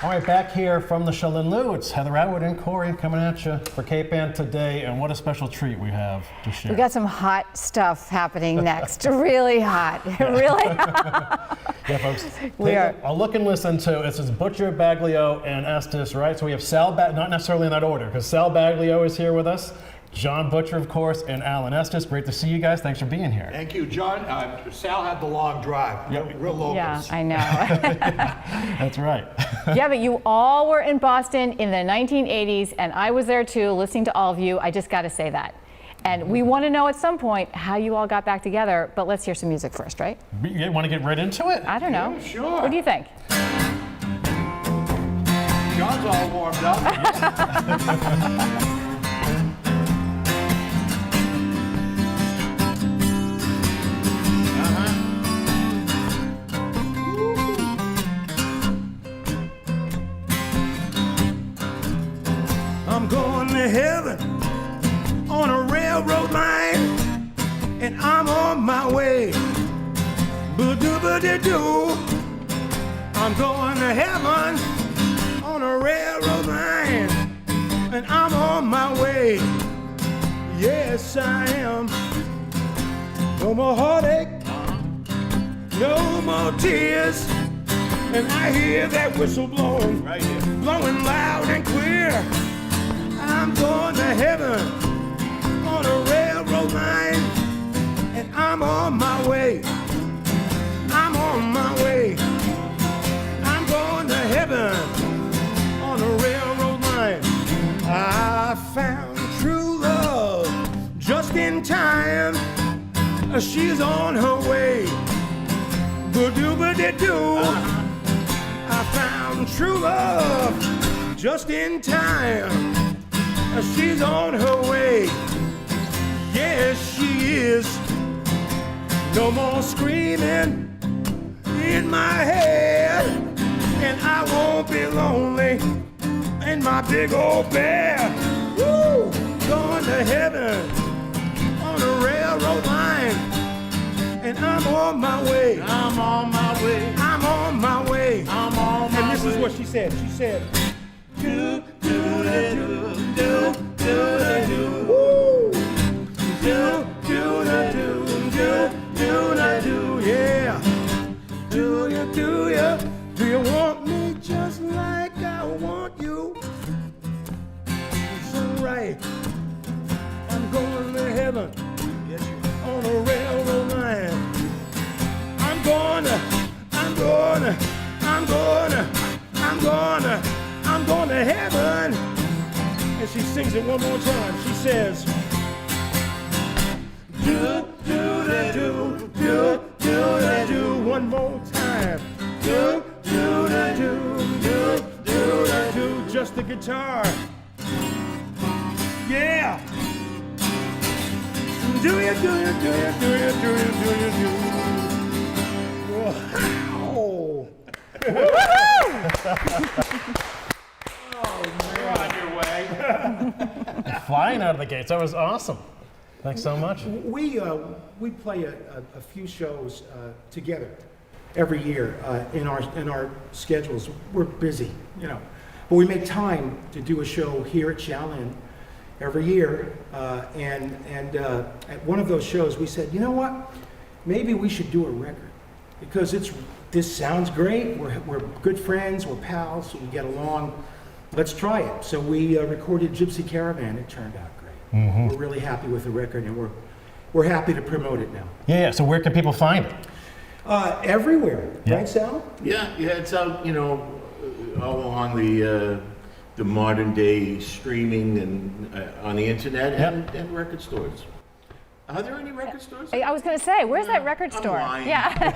All right, back here from the Shalin Lou, it's Heather Atwood and Corey coming at you for Cape Ann today, and what a special treat we have to share. We got some hot stuff happening next. Really hot. Really hot. Yeah, folks. Take a look and listen to this is Butcher, Baglio, and Estes, right? So we have Sal, not necessarily in that order, because Sal Baglio is here with us. John Butcher, of course, and Alan Estes. Great to see you guys. Thanks for being here. Thank you, John. Sal had the long drive. Yep. Real locals. Yeah, I know. That's right. Yeah, but you all were in Boston in the 1980s, and I was there too, listening to all of you. I just got to say that. And we want to know at some point how you all got back together, but let's hear some music first, right? You want to get right into it? I don't know. Yeah, sure. What do you think? John's all warmed up. I'm going to heaven on a railroad line, and I'm on my way. Boo-doo-ba-doo-doo. I'm going to heaven on a railroad line, and I'm on my way. Yes, I am. No more heartache, no more tears, and I hear that whistle blowing, Right here. blowing loud and clear. I'm going to heaven on a railroad line, and I'm on my way. I'm on my way. I'm going to heaven on a railroad line. I found true love just in time. She's on her way. Boo-doo-ba-doo. I found true love just in time. She's on her way. Yes, she is. No more screaming in my head, and I won't be lonely in my big old bed. Woo! Going to heaven on a railroad line, and I'm on my way. I'm on my way. I'm on my way. I'm on my way. And this is what she said. She said, do, do, do, do, do, do, woo. Do, do, do, do, do, do, yeah. Do you want me just like I want you? It's alright. I'm going to heaven. Yes, on a railroad line. I'm going to heaven. And she sings it one more time. She says, do, do, do, do, do, do, do, one more time. Do, do, do, do, do, do, do, just the guitar. Yeah. Do you, do you, do you, do you, do you, do you, do you? Wow. You're on your way. Flying out of the gates. That was awesome. Thanks so much. We play a few shows together every year in our schedules. We're busy, you know, but we make time to do a show here at Shalin every year. And at one of those shows, we said, you know what? Maybe we should do a record because this sounds great. We're good friends. We're pals. We get along. Let's try it. So we recorded Gypsy Caravan. It turned out great. Mm-hmm. We're really happy with the record, and we're happy to promote it now. Yeah, so where can people find it? Everywhere, Yeah. right, Sal? Yeah, it's out, all on the modern day streaming and on the internet and record stores. Are there any record stores? I was going to say, where's that record I'm store? lying. Yeah.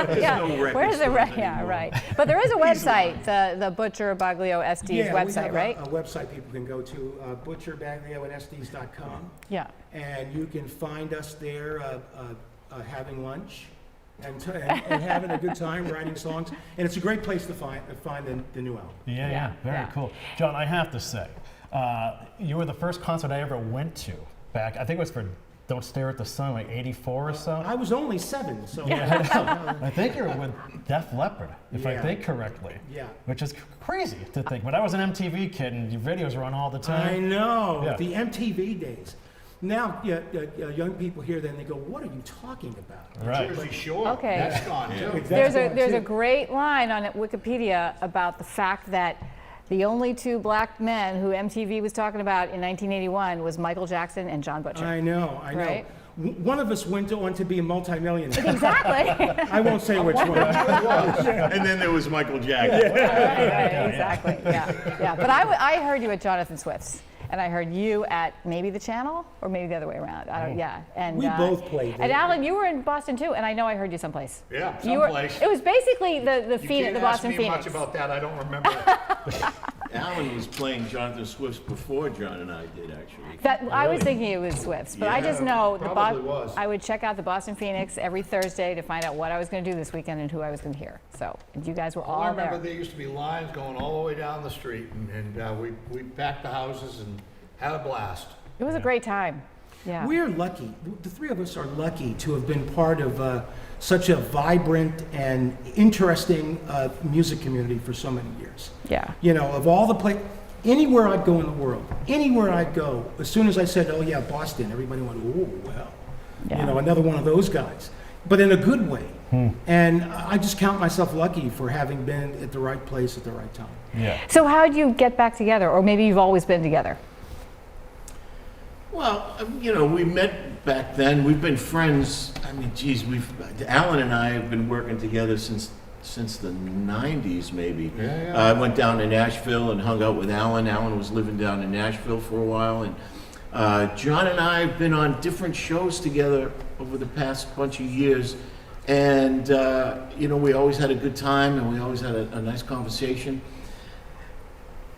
There's no record Where's the stores Yeah, anymore. right. But there is a website, the Butcher Baglio Estes website, we right? have a website people can go to, butcherbaglioandestes.com, Yeah. and you can find us there having lunch and having a good time writing songs. And it's a great place to find the new album. Yeah, very yeah. cool. John, I have to say, you were the first concert I ever went to back, I think it was for Don't Stare at the Sun, like 84 or so. I was only 7, so. I think you're with Def Leppard, if I Yeah. think correctly. Yeah. Which is crazy to think. But I was an MTV kid, and your videos were on all the I time. know, Yeah. the MTV days. Now, young people hear that and they go, what are you talking about? Right. Jersey Shore. Okay. That's gone too. There's a great line on Wikipedia about the fact that the only 2 black men who MTV was talking about in 1981 was Michael Jackson and John Butcher. I know. Right. One of us went on to be a multimillionaire. Exactly. I won't say which one. And then there was Michael Jackson. Right, exactly. Yeah. But I heard you at Jonathan Swift's, and I heard you at maybe the Channel, or maybe the other way around. I don't. Yeah. And We both played And there. Alan, you were in Boston too, and I know I heard you someplace. Yeah, You were. someplace. It was basically the You Phoenix, can't the Boston ask me Phoenix. much about that. I don't remember. Alan was playing Jonathan Swift before John and I did, actually. That I was thinking it was Swift's, but I just Yeah, know probably was. I would check out the Boston Phoenix every Thursday to find out what I was going to do this weekend and who I was going to hear. So you guys were All I all remember, there. there used to be lines going all the way down the street, and we packed the houses and had a blast. It was a great time. Yeah. We're lucky. The 3 of us are lucky to have been part of such a vibrant and interesting music community for so many years. Yeah. You know, of all the anywhere I'd go in the world, anywhere I'd go, as soon as I said, oh yeah, Boston, everybody went, oh, well, Yeah. you know, another one of those guys, but in a good way. And I just count myself lucky for having been at the right place at the right time. Yeah. So how did you get back together, or maybe you've always been together? Well, you know, we met back then. We've been friends. I mean, geez, Alan and I have been working together since the 90s, maybe. Yeah. I went down to Nashville and hung out with Alan. Alan was living down in Nashville for a while. And John and I have been on different shows together over the past bunch of years. And, you know, we always had a good time and we always had a nice conversation.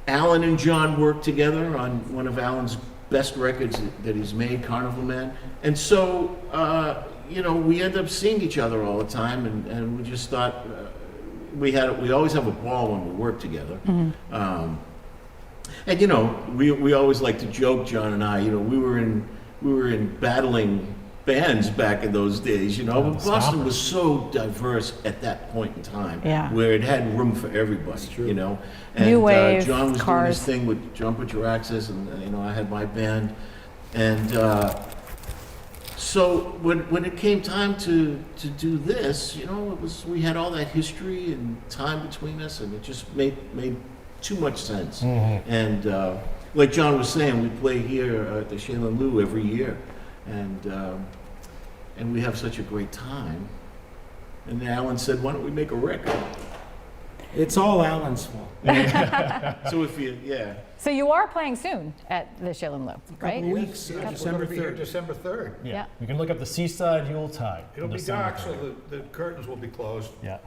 Alan and John worked together on one of Alan's best records that he's made, Carnival Man. And so, you know, we end up seeing each other all the time, and we just thought we always have a ball when we work together. And you know, we always like to joke, John and I. You know, we were in battling bands back in those days. You know, but Boston was so diverse at that point in time, Yeah. where it had room for everybody. You know, and New Wave, John was doing Cars. his thing with John Butcher Access, and you know, I had my band, and so when it came time to do this, you know, we had all that history and time between us, and it just made too much sense. And like John was saying, we play here at the Shalin Lou every year, and we have such a great time. And Alan said, "Why don't we make a record?" It's all Alan's fault. So if you, yeah. So you are playing soon at the Shalin Lou, right? Couple weeks, We're gonna December be here 3rd. December 3rd. Yeah. You can look up the Seaside Yuletide. It'll on be December dark, so 3rd. the curtains will be closed. Yeah.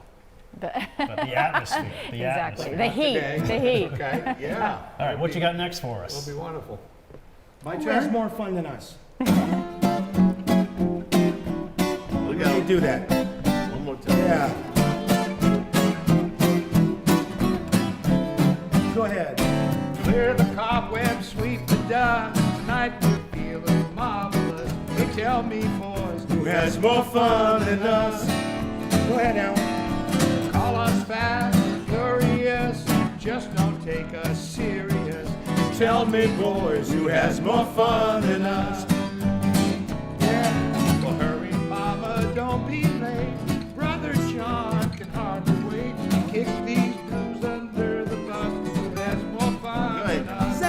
The- But the atmosphere. The exactly. atmosphere. The heat. Today. The heat. Okay, yeah. All right, what you got next for It'll us? be wonderful. My Who has turn? more fun than us? Look How do you out. do that? One more time. Yeah. Go ahead. Clear the cobwebs, sweep the dust. Tonight we're feeling marvelous. They tell me, boys, Who has more fun than us? Go ahead, Alan. call us fast and furious. Just don't take us serious. Tell me, boys, who has more fun than us? Yeah. Well, hurry, mama, don't be late. Brother John can hardly wait. Kick these blues under the bus. Who has more fun than us?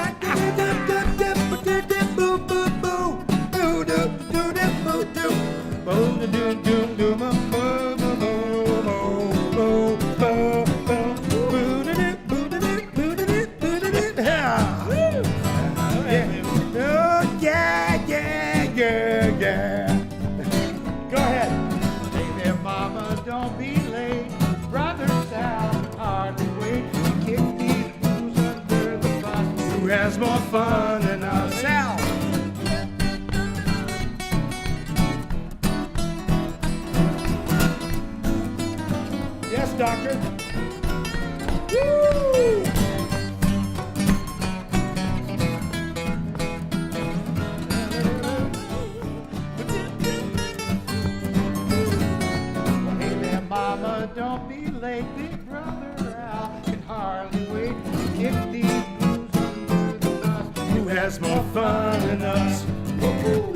Go ahead. Hey there, mama, don't be late. Brother Sal can hardly wait. Kick these blues under the bus. Who has more fun than us? Sal. Yes, doctor. Woo! late. Big brother Al can hardly wait to kick these blues under the bus. Who has more fun than us? Woo-hoo.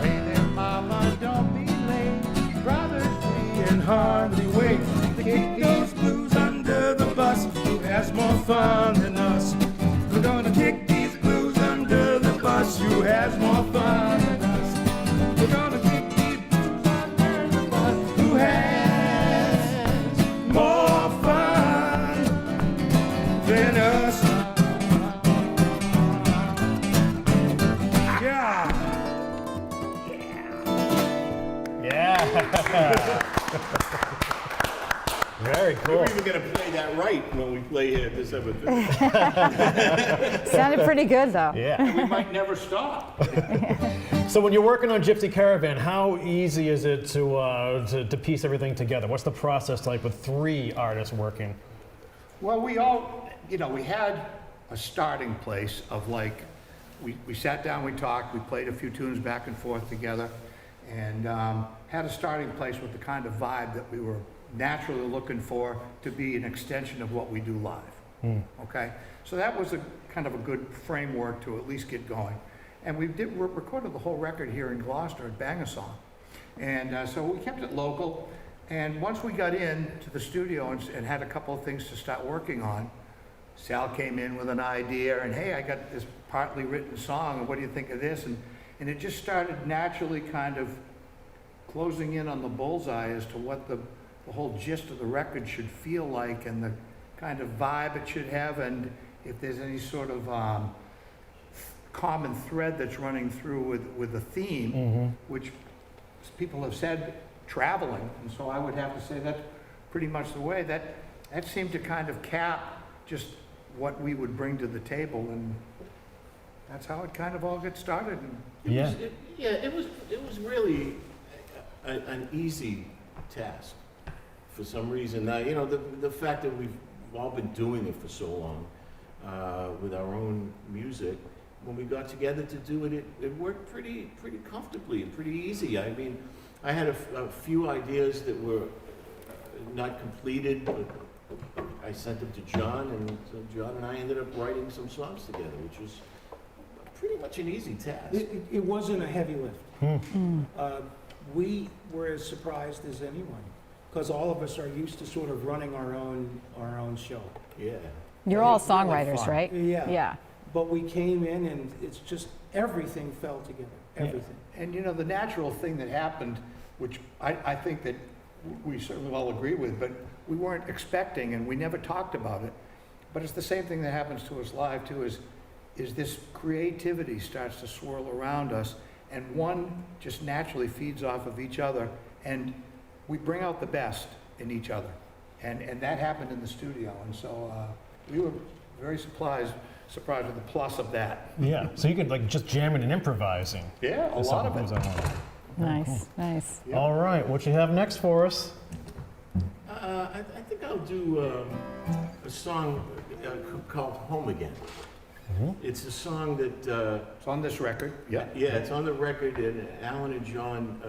Hey there, mama, don't be late. Brothers, we Can hardly wait to kick those blues under the bus. Who has more fun than us? We're gonna kick these blues under the bus. Who has more fun than us? We're gonna kick these blues under the bus. Who has more fun than us? Yeah. Yeah. Very cool. We're even going to play that right when we play here December 5th. Sounded pretty good, though. Yeah. we might never stop. So when you're working on Gypsy Caravan, how easy is it to piece everything together? What's the process like with 3 artists working? Well, we all, we had a starting place of like, we sat down, we talked, we played a few tunes back and forth together, and had a starting place with the kind of vibe that we were naturally looking for to be an extension of what we do live. Okay? So that was a kind of a good framework to at least get going. And we recorded the whole record here in Gloucester at Bang-A-Song. And so we kept it local. And once we got into the studio and had a couple of things to start working on, Sal came in with an idea, and hey, I got this partly written song, and what do you think of this? And it just started naturally kind of closing in on the bullseye as to what the whole gist of the record should feel like, and the kind of vibe it should have, and if there's any sort of common thread that's running through with the theme, which people have said traveling, and so I would have to say that's pretty much the way that seemed to kind of cap just what we would bring to the table, and that's how it kind of all got started. Yeah. It was really an easy task for some reason. The fact that we've all been doing it for so long with our own music, when we got together to do it, it worked pretty comfortably and pretty easy. I mean, I had a few ideas that were not completed, but I sent them to John, and so John and I ended up writing some songs together, which was pretty much an easy task. It wasn't a heavy lift. We were as surprised as anyone, because all of us are used to sort of running our own show. Yeah. You're all It's really songwriters, fun. right? Yeah. Yeah. But we came in and it's just everything fell together. Everything. And the natural thing that happened, which I think that we certainly all agree with, but we weren't expecting and we never talked about it, but it's the same thing that happens to us live too, is this creativity starts to swirl around us, and one just naturally feeds off of each other, and we bring out the best in each other. And that happened in the studio, and so we were very surprised with the plus of that. Yeah. So you could like just jamming and improvising. Yeah, a lot of it. Nice, nice. Yeah. All right. What you have next for us? I think I'll do a song called Home Again. It's a song that... It's on this record. Yeah. Yeah, it's on the record, and Alan and John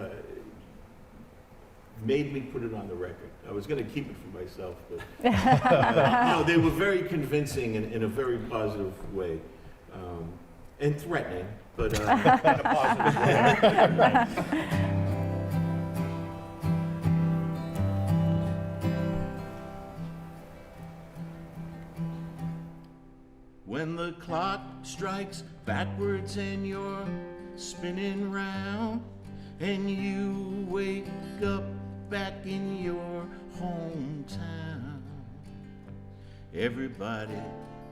made me put it on the record. I was going to keep it for myself, but they were very convincing in a very positive way, and threatening, but in a positive way. When the clock strikes backwards and you're spinning round, and you wake up back in your hometown, everybody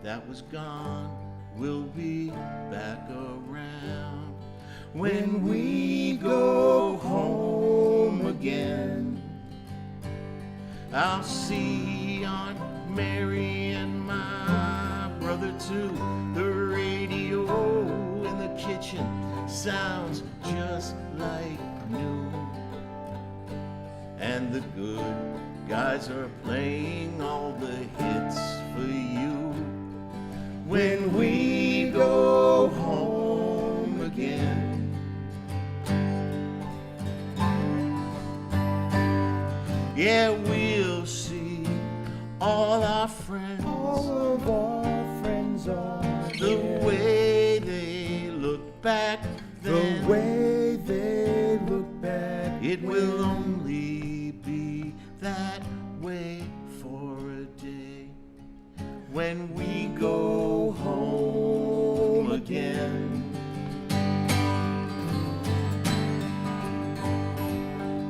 that was gone will be back around. When we go home again, I'll see Aunt Mary and my brother too. The radio in the kitchen sounds just like good guys are playing all the hits for you. When we go home again, yeah, we'll see all our friends. All of our friends are The way they look back then, the way they look back. it will only be that way for a day. When we go home again,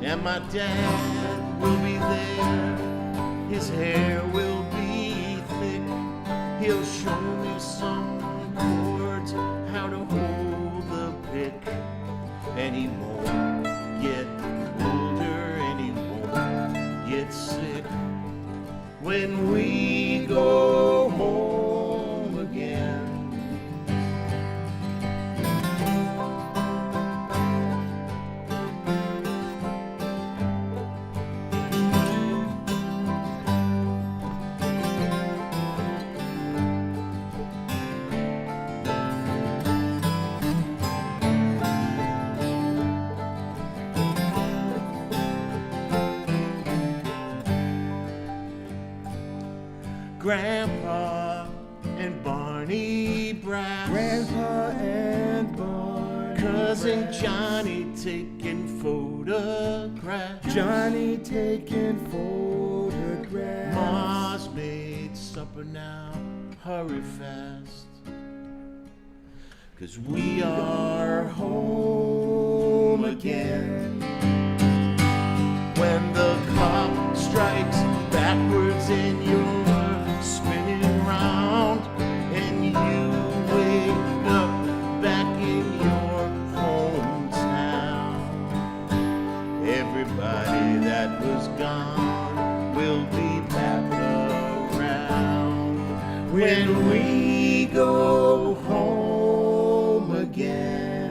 and my dad will be there, his hair will be thick, he'll show me some chords, how to hold the pick, and he won't get older and he won't get sick. When we go home again, Grandpa and Barney Brass, Grandpa and Barney, Cousin Johnny taking photographs, Johnny taking photographs. Ma's made supper now, hurry fast, 'cause we are home again. When the clock strikes backwards and you're spinning round, and you wake up back in your hometown, everybody that was gone will be back around. When we go home again.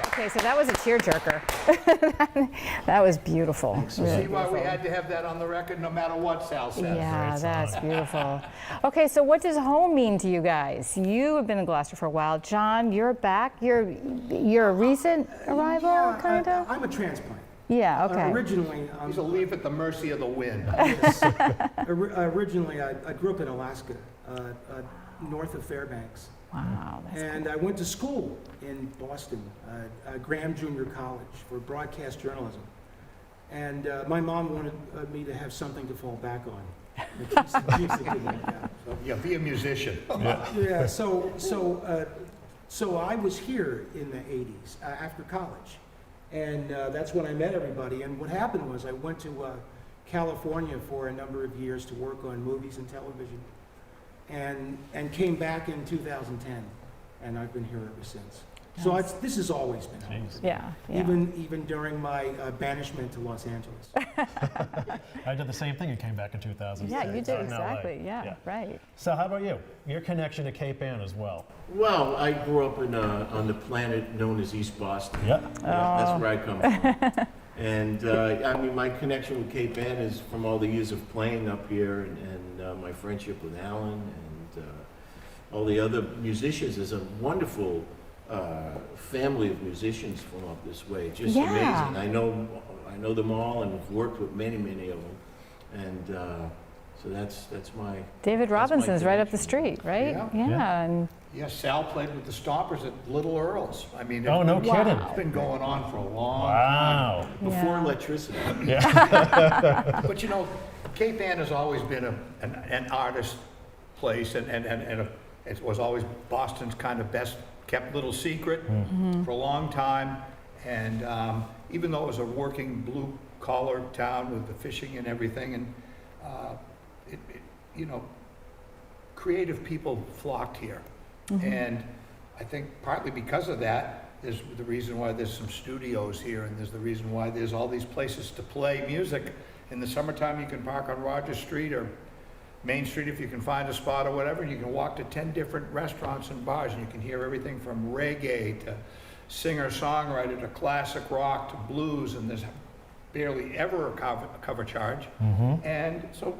Okay, so that was a tearjerker. That was beautiful. See why we had to have that on the record, no matter what Sal says. Yeah, that's beautiful. Okay, so what does home mean to you guys? You have been in Gloucester for a while. John, you're back. You're a recent arrival, Yeah, kind of? I'm a transplant. Yeah, okay. Originally, He's a leave at the mercy of the wind. originally I grew up in Alaska, north of Fairbanks. Wow, that's And I went to school in Boston, Graham Junior College for broadcast journalism. And my mom wanted me to have something to fall back on. And she's a good one, yeah. So, yeah, be a musician. Yeah, so I was here in the 80s after college. And that's when I met everybody. And what happened was I went to California for a number of years to work on movies and television. And came back in 2010, and I've been here ever since. So this has always been home. yeah, yeah. Even during my banishment to Los Angeles. I did the same thing and came back in 2006. Yeah, you did, out in LA. exactly. Yeah, right. So how about you? Your connection to Cape Ann as well. Well, I grew up on the planet known as East Boston. Yeah. That's where I come from. And I mean, my connection with Cape Ann is from all the years of playing up here and my friendship with Alan and all the other musicians. There's a wonderful family of musicians from up this way. Just Yeah. amazing. I know them all and have worked with many of them. And so that's my. David that's my Robinson's right up the connection. street, right? Yeah. And Yeah, Sal played with the Stompers at Little Earl's. I mean, Oh, no kidding. it's been going on for a long Wow. Before Yeah. electricity. time. But you know, Cape Ann has always been an artist place, and it was always Boston's kind of best kept little secret for a long time. And even though it was a working blue collar town with the fishing and everything, and you know, creative people flocked here. And I think partly because of that is the reason why there's some studios here, and there's the reason why there's all these places to play music. In the summertime, you can park on Rogers Street or Main Street if you can find a spot or whatever, and you can walk to 10 different restaurants and bars, and you can hear everything from reggae to singer-songwriter to classic rock to blues, and there's barely ever a cover charge. And so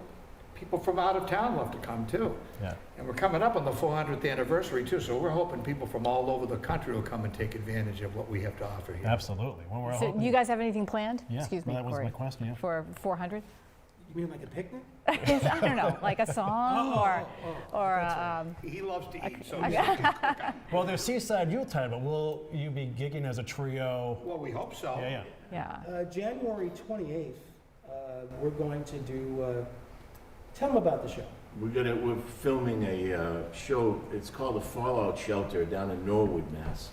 people from out of town love to come too. Yeah. And we're coming up on the 400th anniversary too, so we're hoping people from all over the country will come and take advantage of what we have to offer here. Absolutely. Well, we're So hoping. you guys have anything planned? Yeah, Excuse me, well, that was Corey, my question, yeah. For 400? You mean like a picnic? I don't know, like a song or He loves to eat, so Well, there's Seaside Yuletide, but will you be gigging as a trio? well, we hope so. Yeah, yeah. yeah. January 28th, we're going to do, tell them about the show. We're filming a show. It's called The Fallout Shelter down in Norwood, Mass.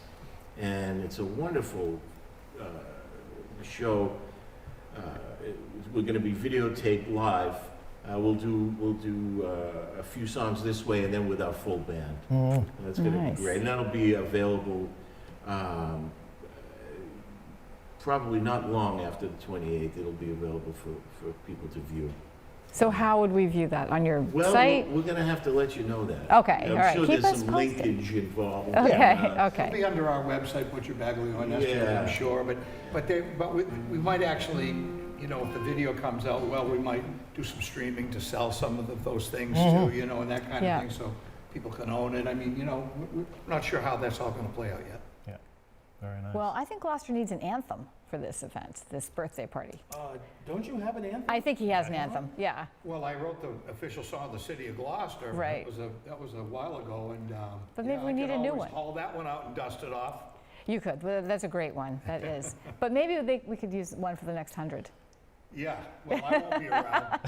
And it's a wonderful show. We're going to be videotaped live. We'll do a few songs this way, and then with our full band. That's going to Nice. be great, and that'll be available probably not long after the 28th. It'll be available for people to view. So how would we view that? On your Well, site? we're going to have to let you know that. Okay, I'm all right. sure Keep there's us some posted. linkage involved. Okay, It'll okay. be under our website, Butcher Baglio and Estes, Yeah. I'm sure, but we might actually, you know, if the video comes out well, we might do some streaming to sell some of those things too, you know, and that kind Yeah. of thing, so people can own it. I mean, you know, we're not sure how that's all gonna play out yet. Yeah. Very nice. Well, I think Gloucester needs an anthem for this event, this birthday party. Don't you have an anthem? I think he has an anthem, yeah. Well, I wrote the official song of the city of Gloucester. Right. That was a while ago, and, But maybe we need a new one. Haul that one out and dust it off. You could, well, that's a great one, that is. But maybe we could use one for the next 100. Yeah, well, I won't be around,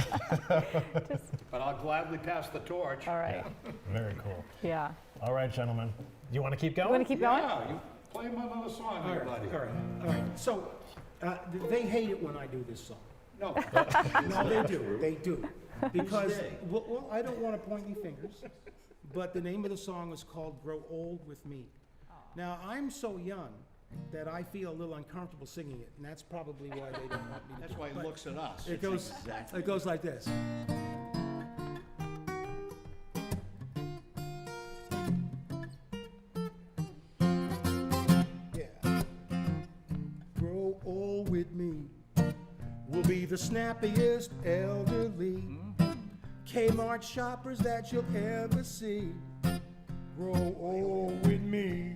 but I'll gladly pass the torch. All right, Very cool. yeah. All right, gentlemen. Do you want to keep going? You want to keep going? Yeah, you play him another song, All here, right, buddy. all right. So, they hate it when I do this song. No, No, they do. Because, well, I don't want to point any fingers, but the name of the song is called Grow Old With Me. Now, I'm so young that I feel a little uncomfortable singing it, and that's probably why they don't want me to that's do why it. he But looks at us. it goes like this. Yeah. Grow old with me. We'll be the snappiest elderly Kmart shoppers that you'll ever see. Grow old with me.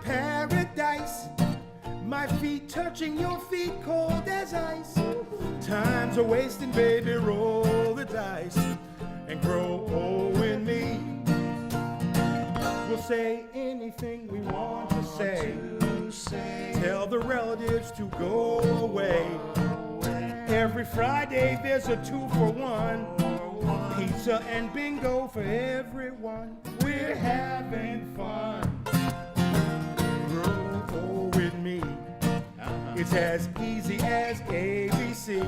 Paradise, my feet touching your feet, cold as ice. Time's a wasting, baby, roll the dice and grow old with me. We'll say anything we want to say. Tell the relatives to go away. Every Friday there's a 2-for-1. Pizza and bingo for everyone. We're having fun. Grow old with me. It's as easy as ABC.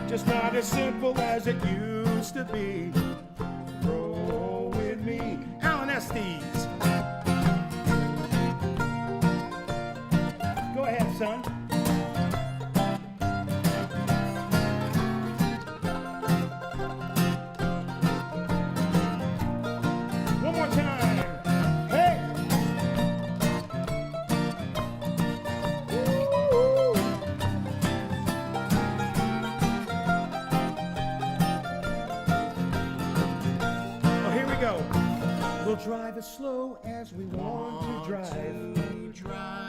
Just not as simple as it used to be. Grow old with me. Alan Estes. Go ahead, son. One more time. Hey! Woo! Oh, here we go. We'll drive as slow as we want to drive.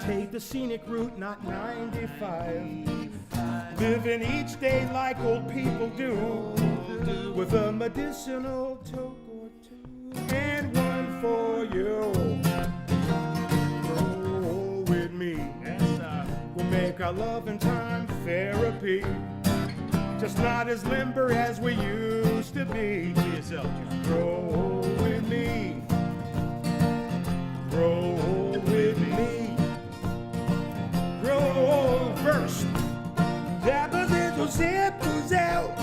Take the scenic route, not 95. Living each day like old people do. With a medicinal toke or two. And one for you. Roll with me. We'll make our love and time therapy. Just not as limber as we used to be. Grow with me. Grow with me. Grow first. Zap-a-zizzle-zip-a-zow.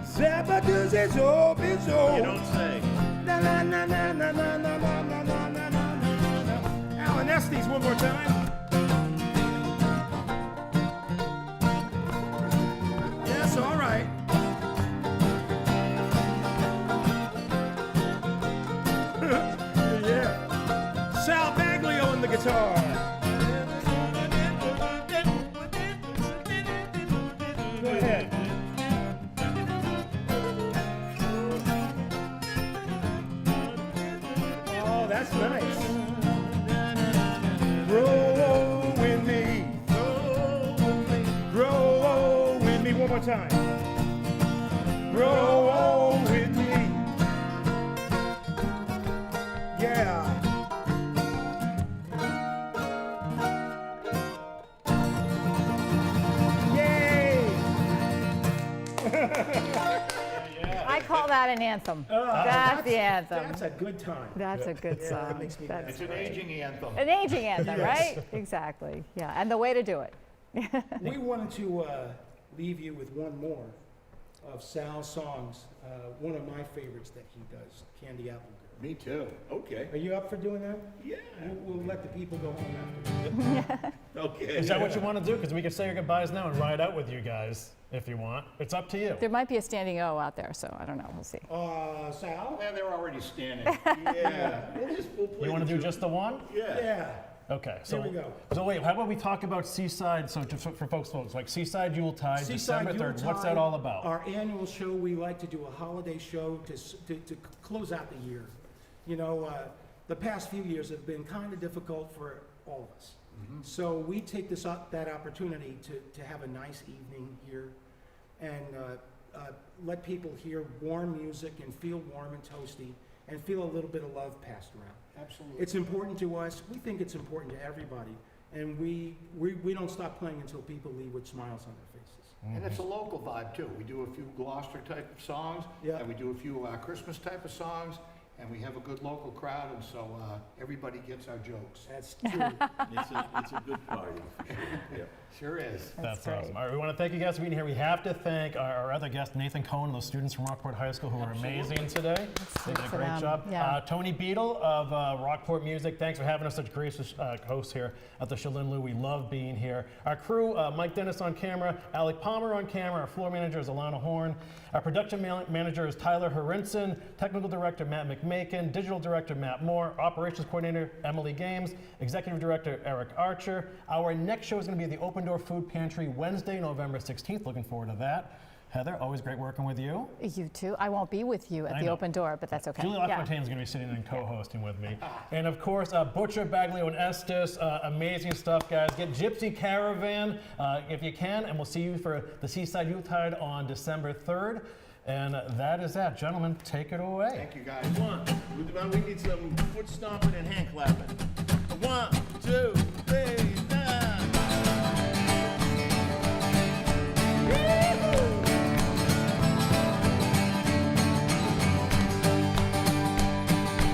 Zap-a-doo-zizzle-bizzle. You don't say. Na na na na na na na na na na na na na. Alan Estes, one more time. Yes, all right. Yeah. more time. Grow old with me. Yeah. Yay! I call that an anthem. That's the anthem. That's a good time. That's a good Yeah, song. that makes me That's It's an great. aging anthem. An aging anthem, right? Exactly. Yeah, and the way to do it. We wanted to leave you with one more of Sal's songs. One of my favorites that he does, Candy Apple Girl. Me too. Okay. Are you up for doing that? Yeah. We'll let the people go home after. Okay. Is that what you want to do? Because we can say our goodbyes now and ride out with you guys if you want. It's up to you. There might be a standing O out there, so I don't know. We'll see. Sal? Yeah, they're already standing. Yeah. We'll play You want to the do just the one? Yeah. Yeah. Okay. So, Here we go. So wait, how about we talk about Seaside? So just for folks, like Seaside Yuletide, Seaside December 3rd. What's that Yuletide, all about? Our annual show, we like to do a holiday show to close out the year. You know, the past few years have been kind of difficult for all of us. So we take that opportunity to have a nice evening here and let people hear warm music and feel warm and toasty and feel a little bit of love passed around. Absolutely. It's important to us. We think it's important to everybody. And we don't stop playing until people leave with smiles on their faces. And it's a local vibe too. We do a few Gloucester type of songs, Yeah. and we do a few Christmas type of songs, and we have a good local crowd, and so everybody gets our jokes. That's true. It's a good party for sure. Yeah. Sure is. That's great. awesome. All right, we want to thank you guys for being here. We have to thank our other guest, Nathan Cohen, and those students from Rockport High School who were amazing today. They did a for great them. job. Yeah. Tony Beadle of Rockport Music, thanks for having us, such gracious hosts here at the Shalin Lou. We love being here. Our crew, Mike Dennis on camera, Alec Palmer on camera. Our floor manager is Alana Horn. Our production manager is Tyler Harinson. Technical director, Matt McMakin. Digital director, Matt Moore. Operations coordinator, Emily Games. Executive director, Eric Archer. Our next show is going to be at the Open Door Food Pantry Wednesday, November 16th. Looking forward to that. Heather, always great working with you. You too. I won't be with you at I the know. open door, but that's okay. Julie Yeah. LaFontaine is going to be sitting and co-hosting with me. And of course, Butcher, Baglio, and Estes. Amazing stuff, guys. Get Gypsy Caravan if you can, and we'll see you for the Seaside Yuletide on December 3rd. And that is that. Gentlemen, take it away. Thank you, guys. We need some foot stomping and hand clapping. 1, 2, 3, 4.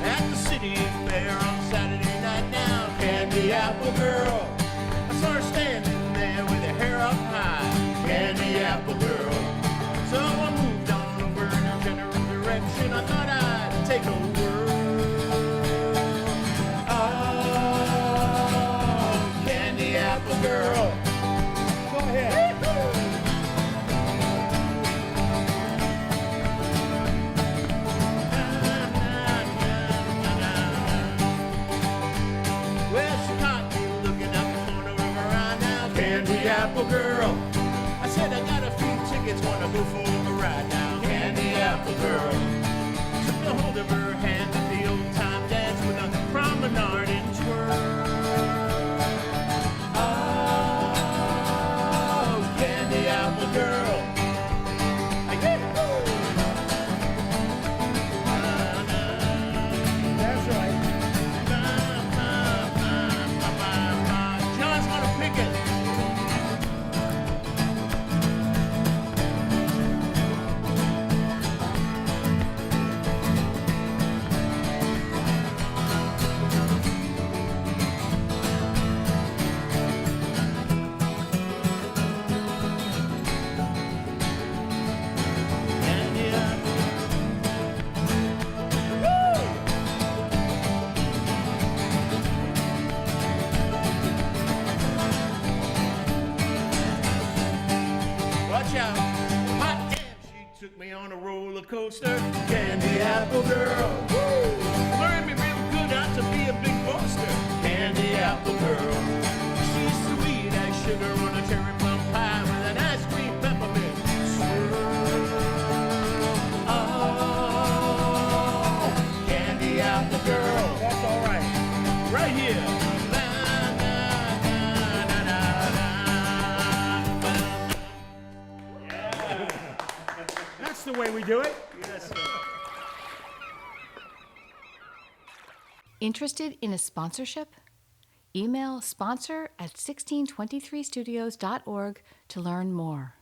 At the city fair on Saturday night now, Candy Apple Girl. I saw her standing there with her hair up high, Candy Apple Girl. So I moved on over in her general direction. I thought I'd take a whirl. Oh, Candy Apple Girl. Go ahead. Well, she caught me looking up the corner of her eye now, Candy Apple Girl. I said I got a few tickets, wanna go for a ride now, Candy Apple Girl. Took a hold of her hand at the old time dance with a promenade and twirl. Oh, Candy Apple Girl. That's right. John's gonna pick it. Watch out. Hot damn, she took me on a roller coaster. Candy Apple Girl. Woo! Learned me real good how to be a big boaster. Candy Apple Girl. She's sweet as sugar on a cherry plum pie with an ice cream peppermint swirl. Oh, Candy Apple Girl. That's all right. Right here. La, la, la, la, la, la. Can we do it? Interested in a sponsorship? Email sponsor@1623studios.org to learn more.